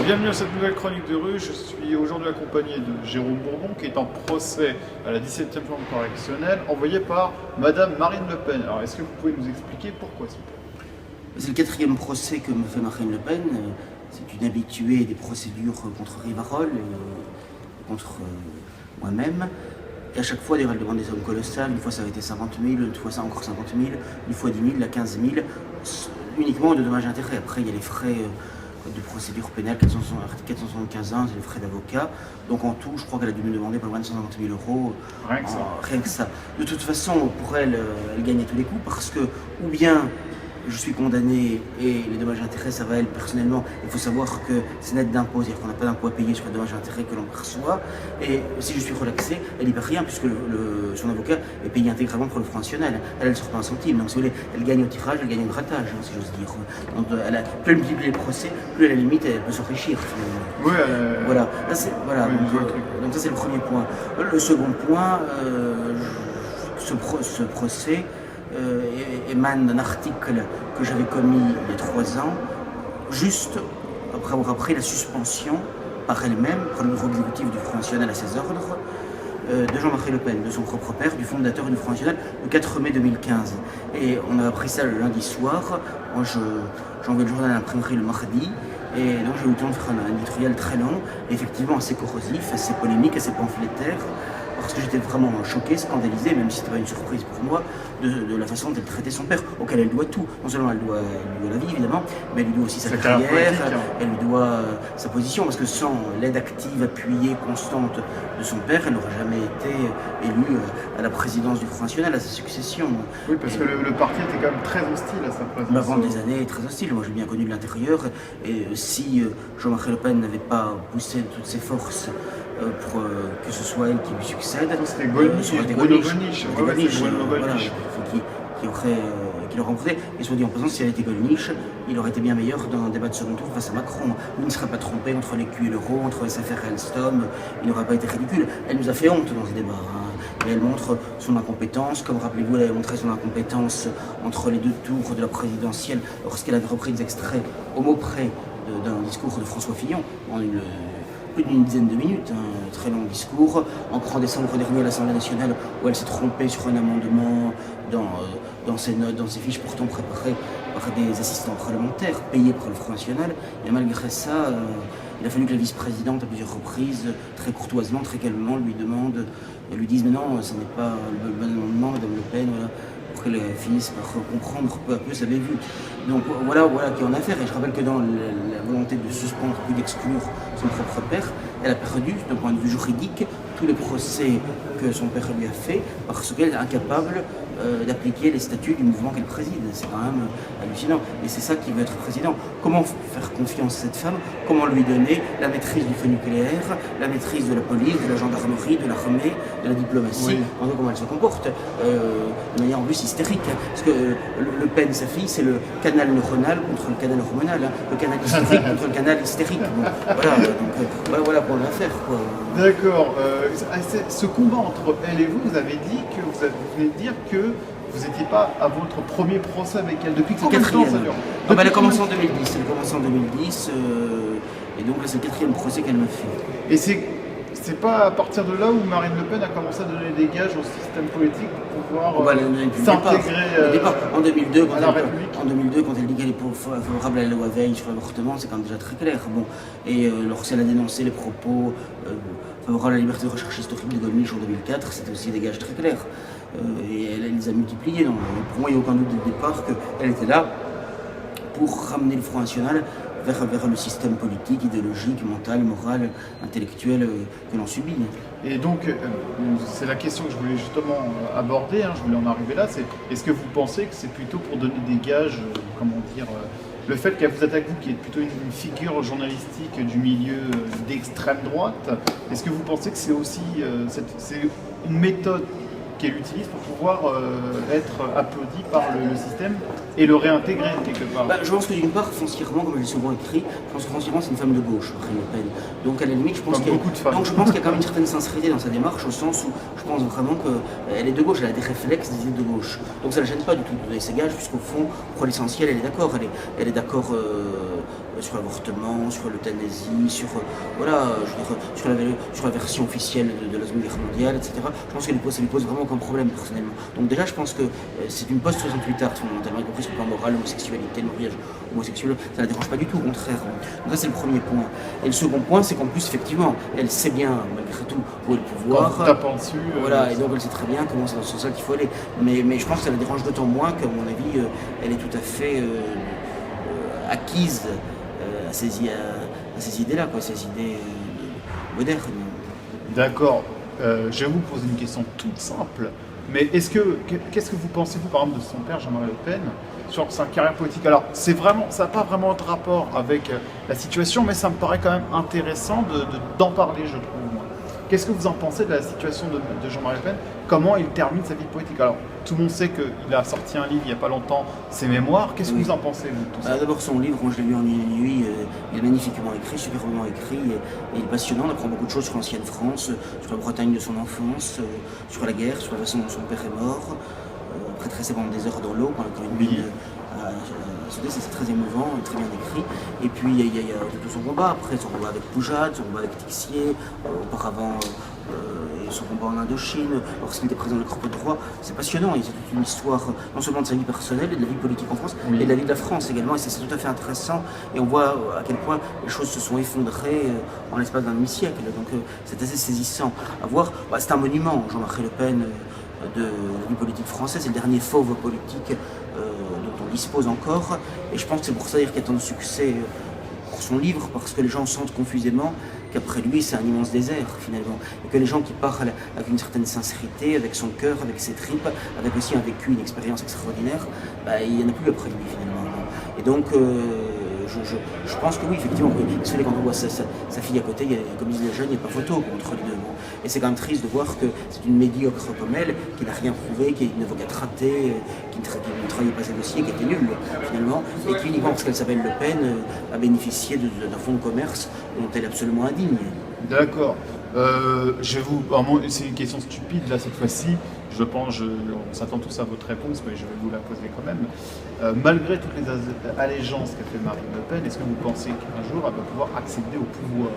bienvenue à cette nouvelle chronique de rue. Je suis aujourd'hui accompagné de Jérôme Bourbon qui est en procès à la 17e chambre correctionnelle envoyé par Madame Marine Le Pen. Alors est-ce que vous pouvez nous expliquer pourquoi s'il vous plaît? C'est le quatrième procès que me fait Marine Le Pen. C'est une habituée des procédures contre Rivarol et contre moi-même. Et à chaque fois, elle demande des sommes colossales. Une fois, ça avait été 50 000, une fois, ça encore 50 000, une fois 10 000, là 15 000, uniquement de dommages et intérêts. Après, il y a les frais de procédure pénale, 475 les frais d'avocat. Donc en tout, je crois qu'elle a dû me demander pas loin de 150 000 euros. Rien que ça. Rien que ça. De toute façon, pour elle, elle gagne à tous les coups parce que, ou bien je suis condamné et les dommages et intérêts, ça va elle personnellement. Il faut savoir que c'est net d'impôt, c'est-à-dire qu'on n'a pas d'impôt à payer sur les dommages et intérêts que l'on perçoit. Et si je suis relaxé, elle n'y perd rien puisque son avocat est payé intégralement pour le Front National. Elle ne sort pas un centime. Donc si vous voulez, elle gagne au tirage, elle gagne au grattage, hein, si j'ose dire. Donc, plus elle multiplie les procès, plus à la limite elle peut s'enrichir finalement. Oui, voilà. Voilà. Oui, Donc ça c'est le premier point. Le second point, ce procès émane d'un article que j'avais commis il y a 3 ans, juste après avoir appris la suspension par elle-même, par le bureau exécutif du Front National à ses ordres, de Jean-Marie Le Pen, de son propre père, du fondateur du Front National, le 4 mai 2015. Et on a appris ça le lundi soir. Moi, j'ai envoyé le journal à l'imprimerie le mardi. Et donc j'ai eu le temps de faire un éditorial très long, effectivement assez corrosif, assez polémique, assez pamphlétaire, parce que j'étais vraiment choqué, scandalisé, même si ce n'était pas une surprise pour moi, de la façon dont elle traitait son père, auquel elle doit tout. Non seulement elle doit la vie, évidemment, mais elle lui doit aussi sa carrière, elle lui doit sa position, parce que sans l'aide active, appuyée, constante de son père, elle n'aurait jamais été élue à la présidence du Front National, à sa succession. Oui, parce que le parti était quand même très hostile à sa présence. Avant des années, très hostile. Moi, j'ai bien connu de l'intérieur, et si Jean-Marie Le Pen n'avait pas poussé de toutes ses forces pour que ce soit elle qui lui succède. C'était Gollnisch, qui l'aurait remporté. Et soit dit en passant, si elle était Gollnisch, il aurait été bien meilleur dans un débat de second tour face à Macron. Il ne serait pas trompé entre l'écu et l'euro, entre SFR et Alstom. Il n'aurait pas été ridicule. Elle nous a fait honte dans ce débat. Et elle montre son incompétence, comme rappelez-vous, elle avait montré son incompétence entre les deux tours de la présidentielle, lorsqu'elle avait repris des extraits au mot près d'un discours de François Fillon, en plus d'une dizaine de minutes, un très long discours, encore en décembre dernier à l'Assemblée nationale, où elle s'est trompée sur un amendement dans ses notes, dans ses fiches pourtant préparées par des assistants parlementaires payés par le Front National. Et malgré ça, il a fallu que la vice-présidente, à plusieurs reprises, très courtoisement, très calmement, lui dise mais non, ce n'est pas le bon amendement, Madame Le Pen, voilà, pour qu'elle finisse par comprendre peu à peu sa bévue. Donc voilà qui en a affaire. Et je rappelle que dans la volonté de suspendre puis d'exclure son propre père, elle a perdu, d'un point de vue juridique, tous les procès que son père lui a fait parce qu'elle est incapable d'appliquer les statuts du mouvement qu'elle préside. C'est quand même hallucinant. Et c'est ça qui veut être président. Comment faire confiance à cette femme? Comment lui donner la maîtrise du feu nucléaire, la maîtrise de la police, de la gendarmerie, de l'armée, de la diplomatie, en comment elle se comporte de manière en plus hystérique. Parce que Le Pen, sa fille, c'est le canal neuronal contre le canal hormonal. Le canal hystérique contre le canal hystérique. Bon, voilà pour l'affaire. D'accord. Ce combat entre elle et vous, vous avez dit que vous venez de dire que vous n'étiez pas à votre premier procès avec elle. Depuis combien de temps ça dure? Elle a commencé en 2010. Et donc là, c'est le 4e procès qu'elle me fait. Et c'est pas à partir de là où Marine Le Pen a commencé à donner des gages au système politique pour pouvoir s'intégrer en 2002, à la République. En 2002, quand elle dit qu'elle est favorable à la loi Veil sur l'avortement, c'est quand même déjà très clair. Bon. Et lorsqu'elle a dénoncé les propos favorables à la liberté de recherche historique de Gollnisch en 2004, c'était aussi des gages très clairs. Et elle les a multipliés. Donc, pour moi, il n'y a aucun doute dès le départ qu'elle était là pour ramener le Front National vers le système politique, idéologique, mental, moral, intellectuel que l'on subit. Et donc, c'est la question que je voulais justement aborder, je voulais en arriver là, c'est est-ce que vous pensez que c'est plutôt pour donner des gages, le fait qu'elle vous attaque, vous qui êtes plutôt une figure journalistique du milieu d'extrême droite, est-ce que vous pensez que c'est aussi c'est une méthode qu'elle utilise pour pouvoir être applaudie par le système et le réintégrer quelque part? Je pense que d'une part, foncièrement, comme je l'ai souvent écrit, je pense que foncièrement c'est une femme de gauche, Marine Le Pen. Donc à la limite, je pense qu'il y a quand même une certaine sincérité dans sa démarche, au sens où je pense vraiment qu'elle est de gauche, elle a des réflexes des idées de gauche. Donc ça ne la gêne pas du tout de donner ses gages, puisqu'au fond, pour l'essentiel, elle est d'accord. Elle est d'accord sur l'avortement, sur l'euthanasie, voilà, sur la version officielle de la Seconde Guerre mondiale, etc. Je pense que ça lui pose vraiment aucun problème personnellement. Donc déjà, je pense que c'est une post-68 art fondamentalement, y compris sur le plan moral, l'homosexualité, le mariage homosexuel, ça ne la dérange pas du tout, au contraire. Donc ça, c'est le premier point. Et le second point, c'est qu'en plus, effectivement, elle sait bien, malgré tout, où est le pouvoir. Quand vous tapant dessus, voilà, et donc elle sait très bien comment c'est dans ce sens qu'il faut aller. Mais je pense que ça la dérange d'autant moins qu'à mon avis, elle est tout à fait acquise à ces idées-là, quoi, ces idées modernes. D'accord. Je vais vous poser une question toute simple. Mais qu'est-ce que vous pensez, vous, par exemple, de son père, Jean-Marie Le Pen, sur sa carrière politique? Alors, ça n'a pas vraiment de rapport avec la situation, mais ça me paraît quand même intéressant d'en parler, je trouve, moi. Qu'est-ce que vous en pensez de la situation de Jean-Marie Le Pen? Comment il termine sa vie politique? Alors, tout le monde sait qu'il a sorti un livre il n'y a pas longtemps, ses mémoires. Qu'est-ce que vous en pensez, vous, de tout ça? D'abord, son livre, moi je l'ai lu en une nuit, il est magnifiquement écrit, superbement écrit, et il est passionnant. On apprend beaucoup de choses sur l'ancienne France, sur la Bretagne de son enfance, sur la guerre, sur la façon dont son père est mort, après tresser pendant des heures dans l'eau, quand une mine c'est très émouvant, très bien écrit. Et puis il y a tout son combat, après son combat avec Poujade, son combat avec Tixier, auparavant son combat en Indochine, lorsqu'il était président de la Cour de droit. C'est passionnant, il y a toute une histoire non seulement de sa vie personnelle, et de la vie politique en France, mais de la vie de la France également, et c'est tout à fait intéressant. Et on voit à quel point les choses se sont effondrées en l'espace d'un demi-siècle, donc c'est assez saisissant à voir. C'est un monument, Jean-Marie Le Pen, de la vie politique française, c'est le dernier fauve politique dont on dispose encore, et je pense que c'est pour ça qu'il y a tant de succès pour son livre, parce que les gens sentent confusément qu'après lui c'est un immense désert finalement, et que les gens qui parlent avec une certaine sincérité, avec son cœur, avec ses tripes, avec aussi un vécu, une expérience extraordinaire, il n'y en a plus après lui finalement. Et donc je pense que oui, effectivement, quand on voit sa fille à côté, comme disent les jeunes, il n'y a pas photo entre les deux. Bon. Et c'est quand même triste de voir que c'est une médiocre comme elle, qui n'a rien prouvé, qui est une avocate ratée, qui ne travaillait pas ses dossiers, qui était nulle finalement, et qui uniquement parce qu'elle s'appelle Le Pen a bénéficié d'un fonds de commerce dont elle est absolument indigne. D'accord. C'est une question stupide là cette fois-ci. Je pense, on s'attend tous à votre réponse, mais je vais vous la poser quand même. Malgré toutes les allégeances qu'a fait Marine Le Pen, est-ce que vous pensez qu'un jour elle va pouvoir accéder au pouvoir?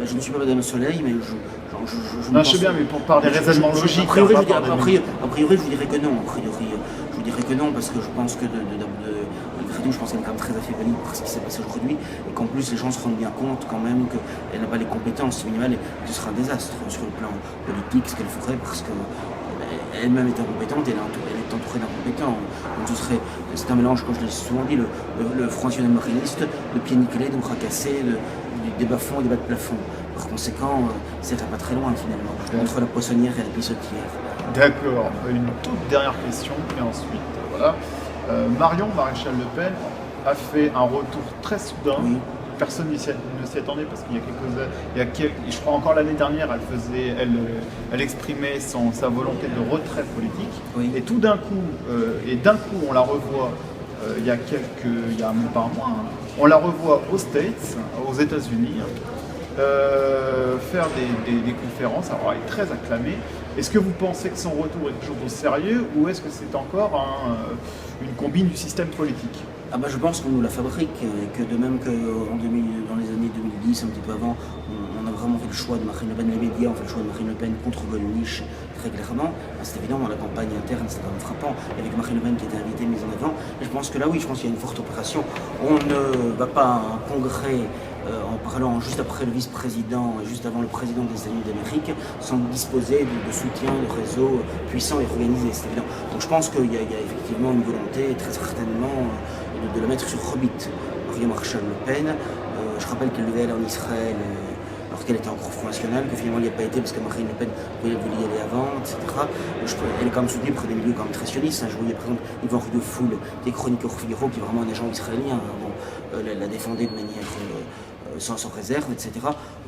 Je ne suis pas Madame Soleil, mais je sais bien, mais par des raisonnements logiques. A priori, je vous dirais que non. Je vous dirais que non, parce que je pense que je pense qu'elle est quand même très affaiblie par ce qui s'est passé aujourd'hui, et qu'en plus les gens se rendent bien compte quand même qu'elle n'a pas les compétences minimales, et que ce sera un désastre sur le plan politique ce qu'elle ferait, parce que elle-même est incompétente, elle est entourée d'incompétents. Donc c'est un mélange, comme je l'ai souvent dit, le Front National mariniste, de pieds nickelés, de bras cassés, des bas-fonds et des bas de plafond. Par conséquent, ça va pas très loin finalement, entre la poissonnière et la pissotière. D'accord. Une toute dernière question, et ensuite, voilà. Marion Maréchal Le Pen a fait un retour très soudain. Oui. Personne ne s'y attendait, parce qu'il y a quelques, je crois encore l'année dernière, elle exprimait sa volonté de retrait politique. Oui. Et tout d'un coup, on la revoit il y a même pas un mois, on la revoit aux States, aux États-Unis, faire des conférences. Alors elle est très acclamée. Est-ce que vous pensez que son retour est quelque chose de sérieux, ou est-ce que c'est encore une combine du système politique? Je pense qu'on nous la fabrique, et que de même que dans les années 2010, un petit peu avant, on a vraiment fait le choix de Marine Le Pen, les médias ont fait le choix de Marine Le Pen contre Gollnisch très clairement. C'est évident, dans la campagne interne, c'est quand même frappant, avec Marine Le Pen qui était invitée, mise en avant. Et je pense que là, oui, je pense qu'il y a une forte opération. On ne va pas à un congrès en parlant juste après le vice-président, juste avant le président des États-Unis d'Amérique, sans disposer de soutien, de réseau puissant et organisé, c'est évident. Donc je pense qu'il y a effectivement une volonté, très certainement, de la mettre sur Hobbit, Marion Maréchal Le Pen. Je rappelle qu'elle devait aller en Israël lorsqu'elle était encore Front National, que finalement elle n'y a pas été parce que Marine Le Pen voulait y aller avant, etc. Elle est quand même soutenue par des milieux quand même très sionistes. Je voyais par exemple Yvan Ridefoul, qui est chroniqueur Figaro, qui est vraiment un agent israélien. La défendait de manière sans réserve, etc.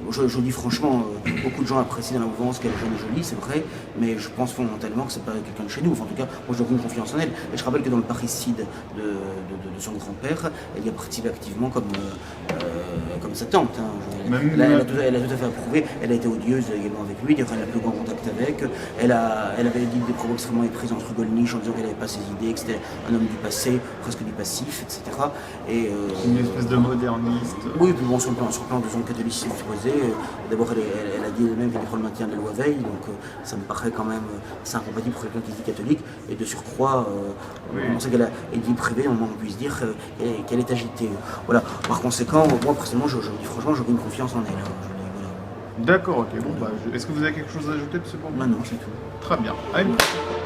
Je dis franchement, beaucoup de gens apprécient dans la mouvance qu'elle est jeune et jolie, c'est vrai, mais je pense fondamentalement que c'est pas quelqu'un de chez nous. Enfin, en tout cas, moi j'ai aucune confiance en elle. Et je rappelle que dans le parricide de son grand-père, elle y a participé activement comme sa tante. Hein. Elle a tout à fait approuvé. Elle a été odieuse également avec lui, elle a plus grand contact avec. Elle avait dit des propos extrêmement méprises entre Gollnisch en disant qu'elle n'avait pas ses idées, que c'était un homme du passé, presque du passif, etc. Et, une espèce de moderniste. Oui, puis bon, sur le plan de son catholicisme supposé, d'abord elle a dit elle-même qu'elle est pour le maintien de la loi Veil, donc ça me paraît quand même assez incompatible pour quelqu'un qui se dit catholique, et de surcroît, on sait qu'elle a une vie privée, on puisse dire qu'elle est agitée. Voilà. Par conséquent, moi personnellement, je dis franchement, j'ai aucune confiance en elle. Hein. D'accord, ok. Bon, est-ce que vous avez quelque chose à ajouter de ce point? Non, c'est tout. Très bien. À une prochaine.